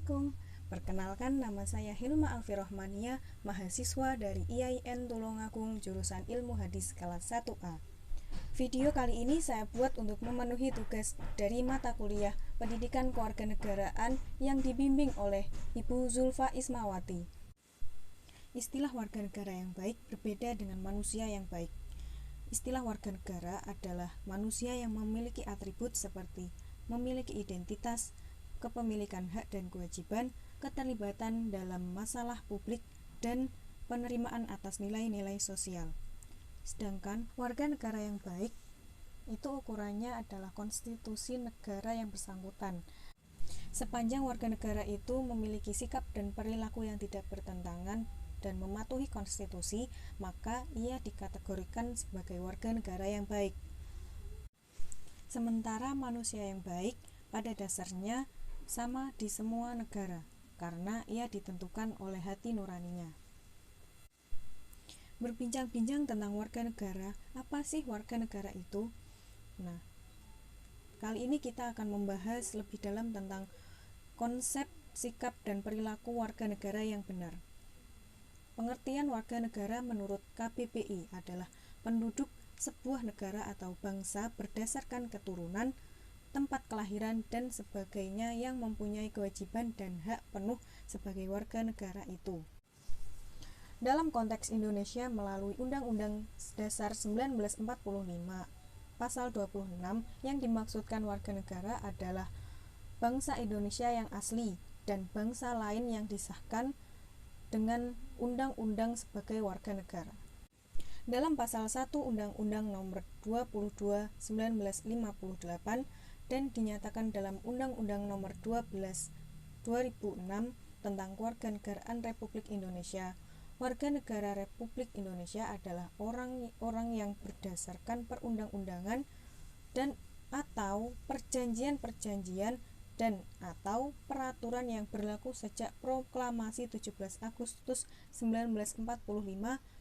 Assalamualaikum. Perkenalkan, nama saya Hilma Alfirohmania, mahasiswa dari IAIN Tulungagung jurusan Ilmu Hadis kelas 1A. Video kali ini saya buat untuk memenuhi tugas dari mata kuliah Pendidikan Kewarganegaraan yang dibimbing oleh Ibu Zulfa Ismawati. Istilah warga negara yang baik berbeda dengan manusia yang baik. Istilah warga negara adalah manusia yang memiliki atribut seperti memiliki identitas, kepemilikan hak dan kewajiban, keterlibatan dalam masalah publik, dan penerimaan atas nilai-nilai sosial. Sedangkan warga negara yang baik itu ukurannya adalah konstitusi negara yang bersangkutan. Sepanjang warga negara itu memiliki sikap dan perilaku yang tidak bertentangan dan mematuhi konstitusi, maka ia dikategorikan sebagai warga negara yang baik. Sementara manusia yang baik pada dasarnya sama di semua negara, karena ia ditentukan oleh hati nuraninya. Berbincang-bincang tentang warga negara, apa sih warga negara itu? Nah, kali ini kita akan membahas lebih dalam tentang konsep, sikap, dan perilaku warga negara yang benar. Pengertian warga negara menurut KBBI adalah penduduk sebuah negara atau bangsa berdasarkan keturunan, tempat kelahiran, dan sebagainya yang mempunyai kewajiban dan hak penuh sebagai warga negara itu. Dalam konteks Indonesia melalui Undang-Undang Dasar 1945, Pasal 26, yang dimaksudkan warga negara adalah bangsa Indonesia yang asli dan bangsa lain yang disahkan dengan undang-undang sebagai warga negara. Dalam pasal 1 Undang-Undang Nomor 22 1958 dan dinyatakan dalam Undang-Undang Nomor 12 2006 tentang Kewarganegaraan Republik Indonesia, warga negara Republik Indonesia adalah orang-orang yang berdasarkan perundang-undangan dan atau perjanjian-perjanjian dan atau peraturan yang berlaku sejak proklamasi 17 Agustus 1945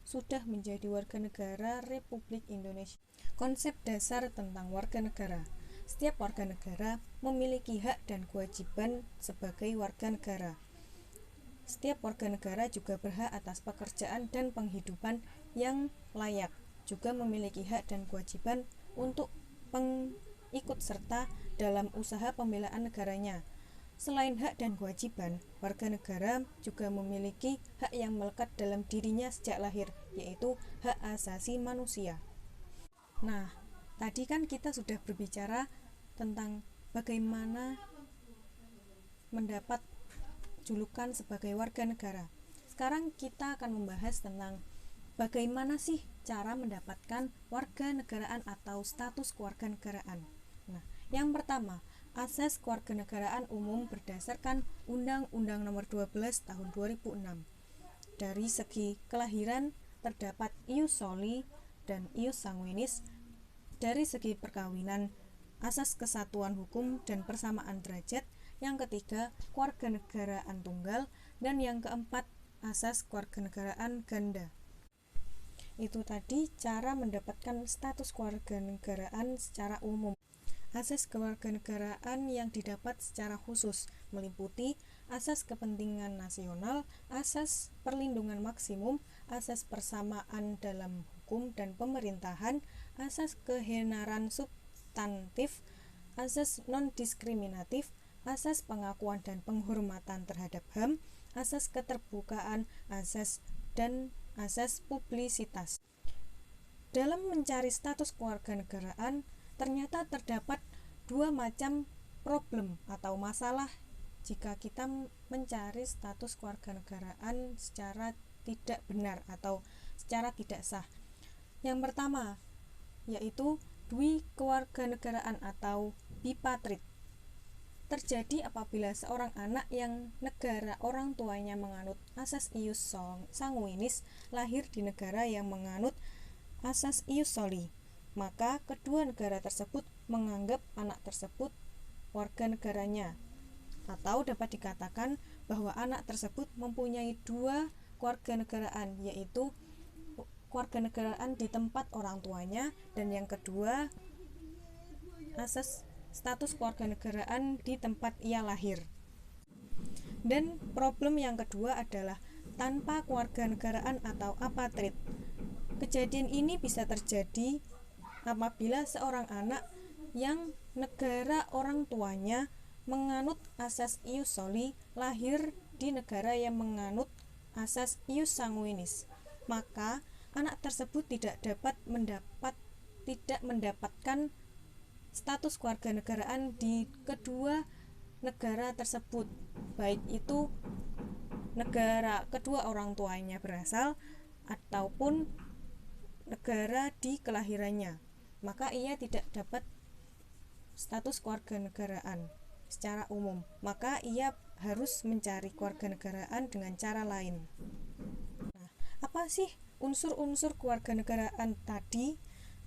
sudah menjadi warga negara Republik Indonesia. Konsep dasar tentang warga negara. Setiap warga negara memiliki hak dan kewajiban sebagai warga negara. Setiap warga negara juga berhak atas pekerjaan dan penghidupan yang layak, juga memiliki hak dan kewajiban untuk ikut serta dalam usaha pembelaan negaranya. Selain hak dan kewajiban, warga negara juga memiliki hak yang melekat dalam dirinya sejak lahir, yaitu hak asasi manusia. Nah, tadi kan kita sudah berbicara tentang bagaimana mendapat julukan sebagai warga negara. Sekarang kita akan membahas tentang bagaimana sih cara mendapatkan warga negaraan atau status kewarganegaraan. Nah, yang pertama, asas kewarganegaraan umum berdasarkan Undang-Undang Nomor 12 Tahun 2006. Dari segi kelahiran terdapat ius soli dan ius sanguinis. Dari segi perkawinan, asas kesatuan hukum dan persamaan derajat. Yang ketiga, kewarganegaraan tunggal, dan yang keempat, asas kewarganegaraan ganda. Itu tadi cara mendapatkan status kewarganegaraan secara umum. Asas kewarganegaraan yang didapat secara khusus meliputi asas kepentingan nasional, asas perlindungan maksimum, asas persamaan dalam hukum dan pemerintahan, asas kehenaran substantif, asas non-diskriminatif, asas pengakuan dan penghormatan terhadap HAM, asas keterbukaan, asas publisitas. Dalam mencari status kewarganegaraan, ternyata terdapat dua macam problem atau masalah jika kita mencari status kewarganegaraan secara tidak benar atau secara tidak sah. Yang pertama, yaitu dwi kewarganegaraan atau bipatrid. Terjadi apabila seorang anak yang negara orang tuanya menganut asas ius sanguinis lahir di negara yang menganut asas ius soli, maka kedua negara tersebut menganggap anak tersebut warga negaranya, atau dapat dikatakan bahwa anak tersebut mempunyai dua kewarganegaraan, yaitu kewarganegaraan di tempat orang tuanya, dan yang kedua asas status kewarganegaraan di tempat ia lahir. Dan problem yang kedua adalah tanpa kewarganegaraan atau apatrid. Kejadian ini bisa terjadi apabila seorang anak yang negara orang tuanya menganut asas ius soli lahir di negara yang menganut asas ius sanguinis, maka anak tersebut tidak mendapatkan status kewarganegaraan di kedua negara tersebut, baik itu negara kedua orang tuanya berasal ataupun negara di kelahirannya, maka ia tidak dapat status kewarganegaraan secara umum, maka ia harus mencari kewarganegaraan dengan cara lain. Nah, apa sih unsur-unsur kewarganegaraan tadi?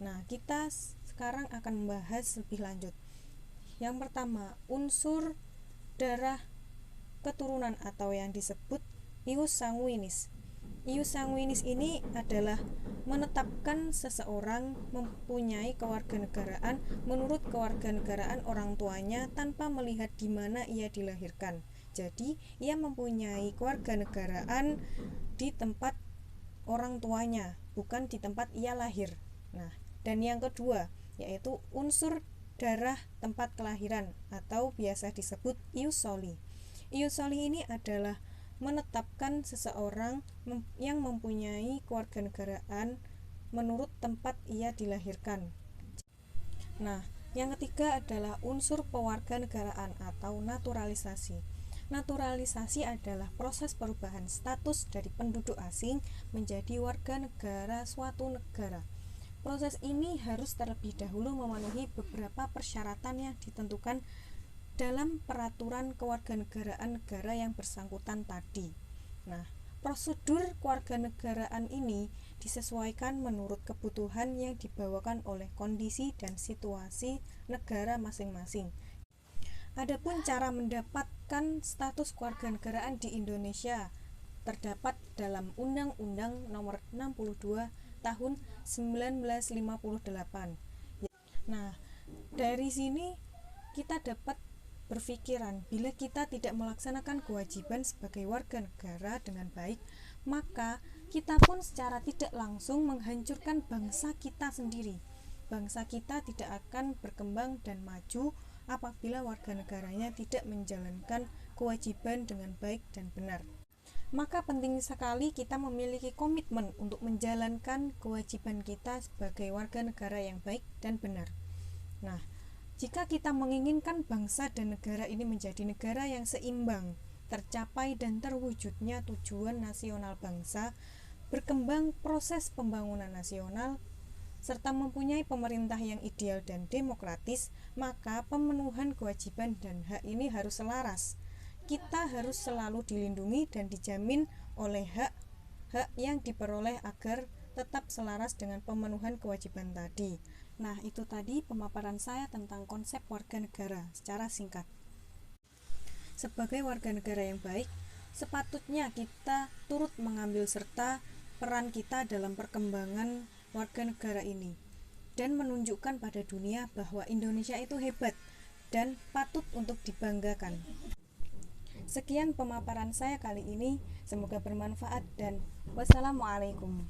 Nah, kita sekarang akan membahas lebih lanjut. Yang pertama, unsur darah keturunan atau yang disebut ius sanguinis. Ius sanguinis ini adalah menetapkan seseorang mempunyai kewarganegaraan menurut kewarganegaraan orang tuanya tanpa melihat di mana ia dilahirkan. Jadi, ia mempunyai kewarganegaraan di tempat orang tuanya, bukan di tempat ia lahir. Nah, dan yang kedua, yaitu unsur darah tempat kelahiran atau biasa disebut ius soli. Ius soli ini adalah menetapkan seseorang yang mempunyai kewarganegaraan menurut tempat ia dilahirkan. Nah, yang ketiga adalah unsur pewarganegaraan atau naturalisasi. Naturalisasi adalah proses perubahan status dari penduduk asing menjadi warga negara suatu negara. Proses ini harus terlebih dahulu memenuhi beberapa persyaratan yang ditentukan dalam peraturan kewarganegaraan negara yang bersangkutan tadi. Nah, prosedur kewarganegaraan ini disesuaikan menurut kebutuhan yang dibawakan oleh kondisi dan situasi negara masing-masing. Adapun cara mendapatkan status kewarganegaraan di Indonesia terdapat dalam Undang-Undang Nomor 62 Tahun 1958. Nah, dari sini kita dapat berpikiran, bila kita tidak melaksanakan kewajiban sebagai warga negara dengan baik, maka kita pun secara tidak langsung menghancurkan bangsa kita sendiri. Bangsa kita tidak akan berkembang dan maju apabila warga negaranya tidak menjalankan kewajiban dengan baik dan benar. Maka penting sekali kita memiliki komitmen untuk menjalankan kewajiban kita sebagai warga negara yang baik dan benar. Nah, jika kita menginginkan bangsa dan negara ini menjadi negara yang seimbang, tercapai dan terwujudnya tujuan nasional bangsa, berkembang proses pembangunan nasional, serta mempunyai pemerintah yang ideal dan demokratis, maka pemenuhan kewajiban dan hak ini harus selaras. Kita harus selalu dilindungi dan dijamin oleh hak yang diperoleh agar tetap selaras dengan pemenuhan kewajiban tadi. Nah, itu tadi pemaparan saya tentang konsep warga negara secara singkat. Sebagai warga negara yang baik, sepatutnya kita turut mengambil serta peran kita dalam perkembangan warga negara ini dan menunjukkan pada dunia bahwa Indonesia itu hebat dan patut untuk dibanggakan. Sekian pemaparan saya kali ini, semoga bermanfaat dan wassalamualaikum.